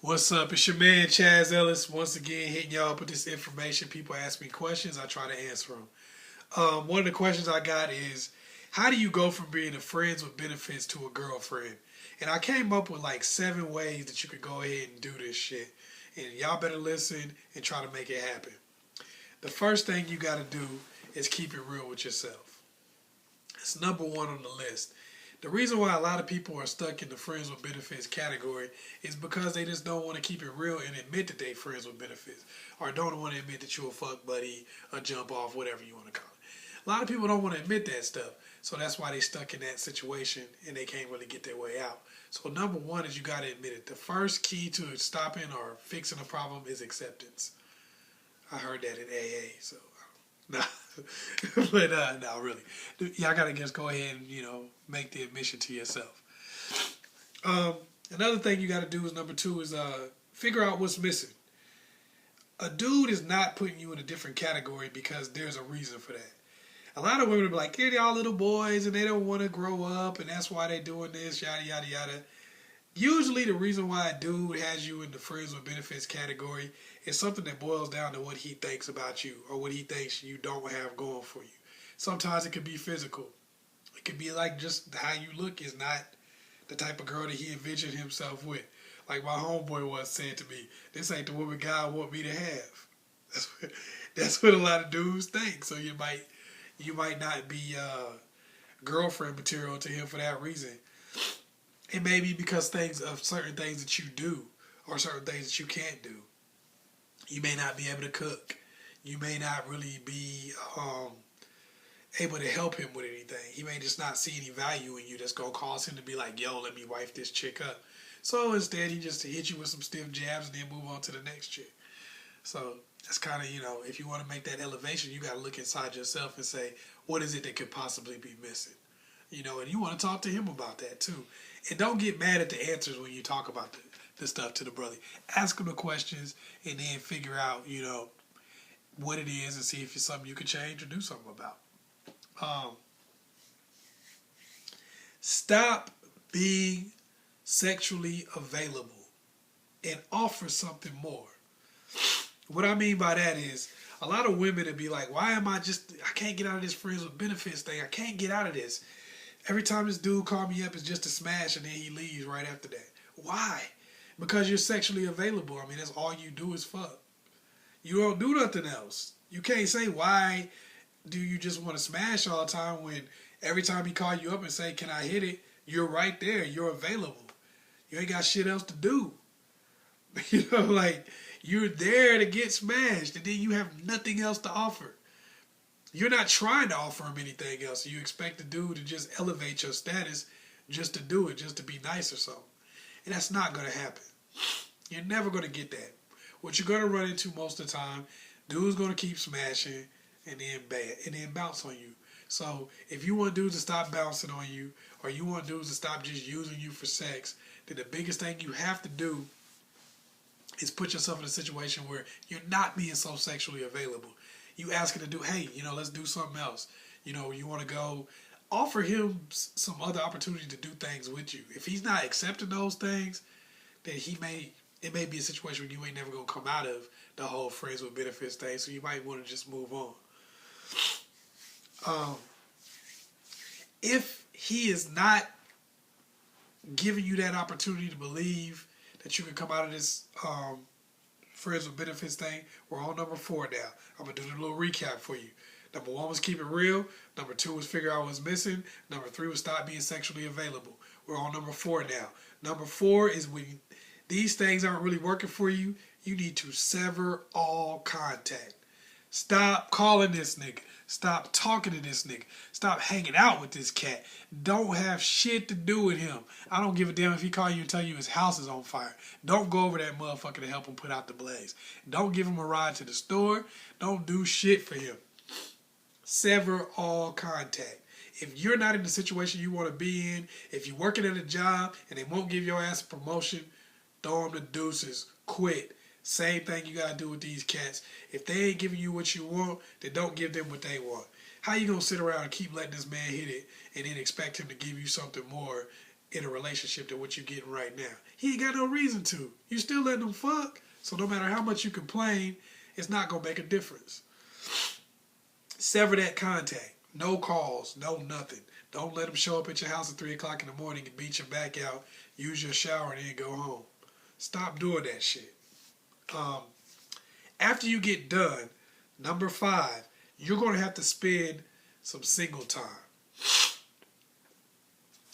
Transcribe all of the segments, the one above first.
What's up? It's your man Chazzellis once again hitting y'all up with this information. People ask me questions, I try to answer them. One of the questions I got is, how do you go from being a friends with benefits to a girlfriend? And I came up with like 7 ways that you could go ahead and do this shit. And y'all better listen and try to make it happen. The first thing you got to do is keep it real with yourself. It's number 1 on the list. The reason why a lot of people are stuck in the friends with benefits category is because they just don't want to keep it real and admit that they friends with benefits, or don't want to admit that you a fuck buddy, a jump off, whatever you want to call it. A lot of people don't want to admit that stuff, so that's why they stuck in that situation and they can't really get their way out. So number 1 is you got to admit it. The first key to stopping or fixing a problem is acceptance. I heard that in AA, so nah. But no, really, y'all gotta just go ahead and make the admission to yourself. Another thing you gotta do is number 2 is figure out what's missing. A dude is not putting you in a different category because there's a reason for that. A lot of women will be like, they're all little boys and they don't want to grow up and that's why they're doing this, yada yada yada. Usually the reason why a dude has you in the friends with benefits category is something that boils down to what he thinks about you or what he thinks you don't have going for you. Sometimes it could be physical. It could be like just how you look is not the type of girl that he envisioned himself with. Like my homeboy once said to me, this ain't the woman God want me to have. That's what a lot of dudes think. So you might not be girlfriend material to him for that reason. It may be because certain things that you do or certain things that you can't do. You may not be able to cook. You may not really be able to help him with anything. He may just not see any value in you that's going to cause him to be like, yo, let me wife this chick up. So instead, he just hit you with some stiff jabs and then move on to the next chick. So that's kind of, if you want to make that elevation, you got to look inside yourself and say, what is it that could possibly be missing? And you want to talk to him about that too. And don't get mad at the answers when you talk about the stuff to the brother. Ask him the questions and then figure out, what it is and see if it's something you can change or do something about. Stop being sexually available and offer something more. What I mean by that is, a lot of women would be like, I can't get out of this friends with benefits thing. I can't get out of this. Every time this dude call me up, it's just a smash and then he leaves right after that. Why? Because you're sexually available. I mean, that's all you do is fuck. You don't do nothing else. You can't say, why do you just want to smash all the time when every time he call you up and say, can I hit it? You're right there. You're available. You ain't got shit else to do. Like, you're there to get smashed and then you have nothing else to offer. You're not trying to offer him anything else. You expect the dude to just elevate your status just to do it, just to be nice or something. And that's not going to happen. You're never going to get that. What you're going to run into most of the time, dude's going to keep smashing and then bounce on you. So if you want dudes to stop bouncing on you, or you want dudes to stop just using you for sex, then the biggest thing you have to do is put yourself in a situation where you're not being so sexually available. You ask him to do, hey, let's do something else. You want to go, offer him some other opportunity to do things with you. If he's not accepting those things, then it may be a situation where you ain't never going to come out of the whole friends with benefits thing, so you might want to just move on. If he is not giving you that opportunity to believe that you can come out of this friends with benefits thing, we're on number 4 now. I'm going to do a little recap for you. Number 1 was keep it real. Number 2 was figure out what's missing. Number 3 was stop being sexually available. We're on number 4 now. Number 4 is when these things aren't really working for you, you need to sever all contact. Stop calling this nigga. Stop talking to this nigga. Stop hanging out with this cat. Don't have shit to do with him. I don't give a damn if he call you and tell you his house is on fire. Don't go over that motherfucker to help him put out the blaze. Don't give him a ride to the store. Don't do shit for him. Sever all contact. If you're not in the situation you want to be in, if you're working at a job and they won't give your ass a promotion, throw them the deuces. Quit. Same thing you gotta do with these cats. If they ain't giving you what you want, then don't give them what they want. How you gonna sit around and keep letting this man hit it and then expect him to give you something more in a relationship than what you're getting right now. He ain't got no reason to. You still letting him fuck, so no matter how much you complain, it's not going to make a difference. Sever that contact. No calls, no nothing. Don't let him show up at your house at 3 o'clock in the morning and beat your back out, use your shower, and then go home. Stop doing that shit. After you get done, number 5, you're going to have to spend some single time.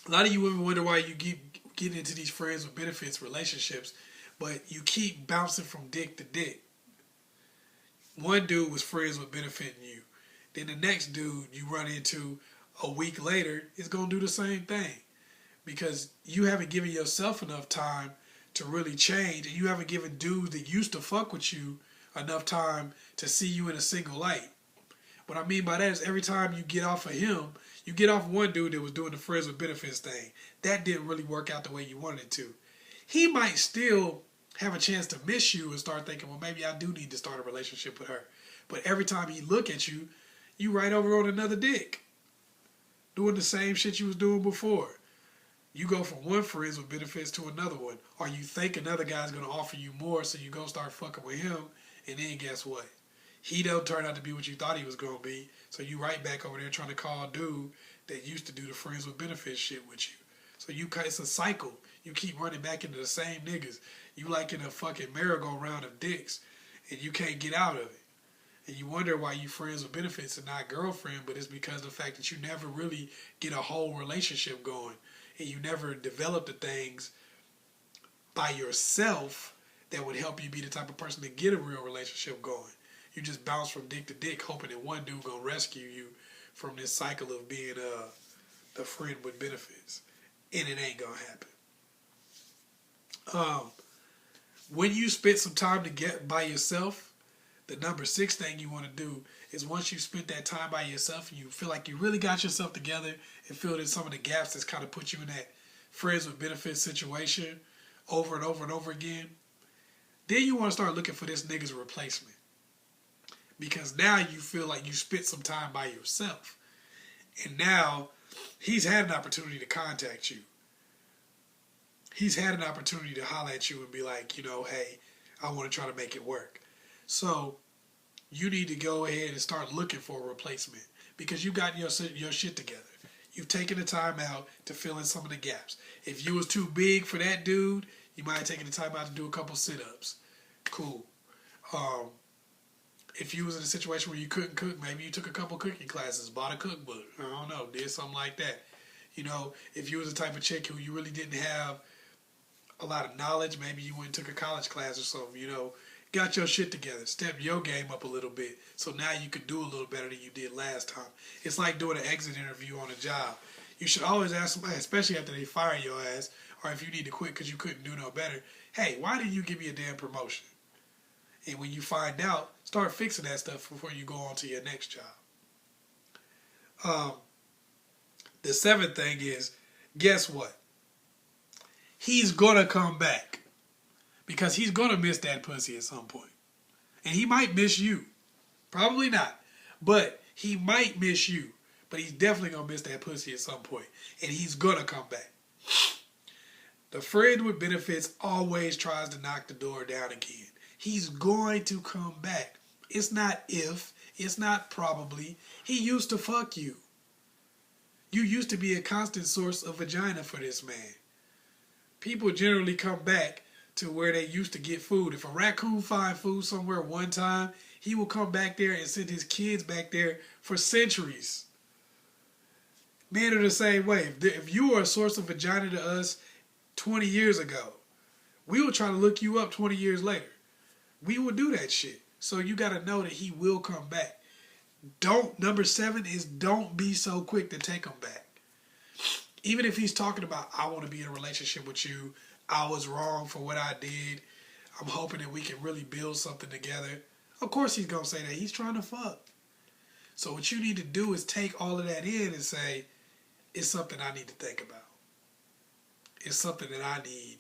A lot of you women wonder why you keep getting into these friends with benefits relationships, but you keep bouncing from dick to dick. One dude was friends with benefiting you. Then the next dude you run into a week later is going to do the same thing. Because you haven't given yourself enough time to really change, and you haven't given dudes that used to fuck with you enough time to see you in a single light. What I mean by that is every time you get off of him, you get off one dude that was doing the friends with benefits thing. That didn't really work out the way you wanted it to. He might still have a chance to miss you and start thinking, well, maybe I do need to start a relationship with her. But every time he look at you, you right over on another dick. Doing the same shit you was doing before. You go from one friends with benefits to another one. Or you think another guy's going to offer you more, so you go start fucking with him. And then guess what? He don't turn out to be what you thought he was going to be. So you right back over there trying to call a dude that used to do the friends with benefits shit with you. So it's a cycle. You keep running back into the same niggas. You like in a fucking merry-go-round of dicks. And you can't get out of it. And you wonder why you friends with benefits and not girlfriend, but it's because of the fact that you never really get a whole relationship going. And you never develop the things by yourself that would help you be the type of person to get a real relationship going. You just bounce from dick to dick hoping that one dude gonna rescue you from this cycle of being the friend with benefits. And it ain't gonna happen. When you spend some time to get by yourself, the number 6 thing you want to do is once you spent that time by yourself and you feel like you really got yourself together and filled in some of the gaps that's kind of put you in that friends with benefits situation over and over and over again, then you want to start looking for this nigga's replacement. Because now you feel like you spent some time by yourself. And now he's had an opportunity to contact you. He's had an opportunity to holler at you and be like, hey, I want to try to make it work. So you need to go ahead and start looking for a replacement because you got your shit together. You've taken the time out to fill in some of the gaps. If you was too big for that dude, you might have taken the time out to do a couple sit-ups. Cool. If you was in a situation where you couldn't cook, maybe you took a couple cooking classes, bought a cookbook, I don't know, did something like that. If you was the type of chick who you really didn't have a lot of knowledge, maybe you went and took a college class or something, got your shit together, stepped your game up a little bit, so now you could do a little better than you did last time. It's like doing an exit interview on a job. You should always ask somebody, especially after they fire your ass, or if you need to quit because you couldn't do no better, hey, why didn't you give me a damn promotion? And when you find out, start fixing that stuff before you go on to your next job. The 7th thing is, guess what? He's going to come back. Because he's going to miss that pussy at some point. And he might miss you. Probably not. But he might miss you. But he's definitely going to miss that pussy at some point. And he's going to come back. The friend with benefits always tries to knock the door down again. He's going to come back. It's not if. It's not probably. He used to fuck you. You used to be a constant source of vagina for this man. People generally come back to where they used to get food. If a raccoon find food somewhere one time, he will come back there and send his kids back there for centuries. Men are the same way. If you were a source of vagina to us 20 years ago, we will try to look you up 20 years later. We will do that shit. So you got to know that he will come back. Number 7 is don't be so quick to take him back. Even if he's talking about, I want to be in a relationship with you, I was wrong for what I did, I'm hoping that we can really build something together. Of course he's going to say that. He's trying to fuck. So what you need to do is take all of that in and say, it's something I need to think about. It's something that I need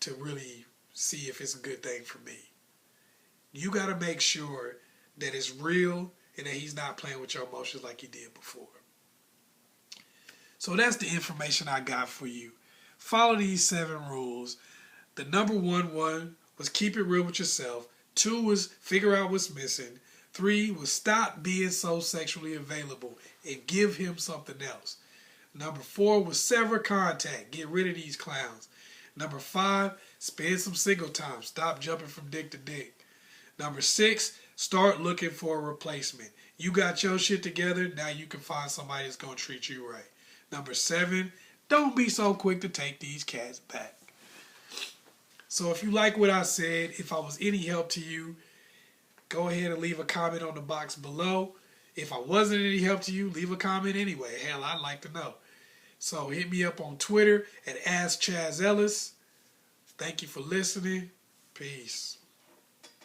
to really see if it's a good thing for me. You got to make sure that it's real and that he's not playing with your emotions like he did before. So that's the information I got for you. Follow these 7 rules. The number one was keep it real with yourself. 2 was figure out what's missing. 3 was stop being so sexually available and give him something else. Number 4 was sever contact. Get rid of these clowns. Number 5, spend some single time. Stop jumping from dick to dick. Number 6, start looking for a replacement. You got your shit together, now you can find somebody that's going to treat you right. Number 7, don't be so quick to take these cats back. So if you like what I said, if I was any help to you, go ahead and leave a comment on the box below. If I wasn't any help to you, leave a comment anyway. Hell, I'd like to know. So hit me up on Twitter at askchazzellis. Thank you for listening. Peace.